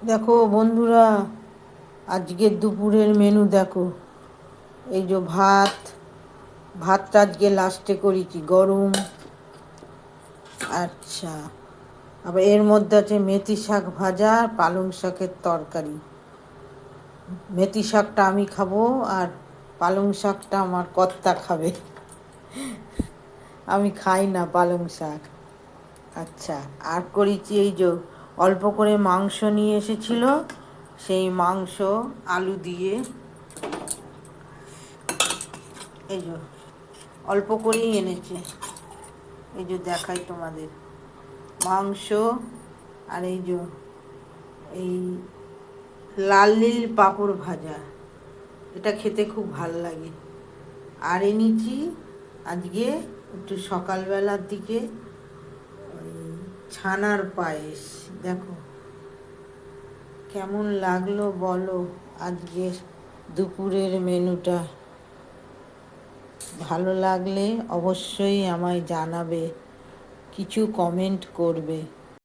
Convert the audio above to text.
দেখো বন্ধুরা, আজকের দুপুরের মেনু দেখো। এই যে ভাতটা আজকে লাস্টে করেছি গরম। আচ্ছা, আবার এর মধ্যে আছে মেথি শাক ভাজা আর পালং শাকের তরকারি। মেথি শাকটা আমি খাবো আর পালং শাকটা আমার কর্তা খাবে। আমি খাই না পালং শাক। আচ্ছা, আর করেছি এই যে অল্প করে মাংস নিয়ে এসেছিল, সেই মাংস আলু দিয়ে, এই যে অল্প করেই এনেছে, এই যে দেখাই তোমাদের, মাংস আর এই যে এই লাল নীল পাঁপড় ভাজা। এটা খেতে খুব ভাল লাগে। আর এনেছি আজকে একটু সকালবেলার দিকে ওই ছানার পায়েস। দেখো কেমন লাগলো বলো আজকের দুপুরের মেনুটা। ভালো লাগলে অবশ্যই আমায় জানাবে, কিছু কমেন্ট করবে।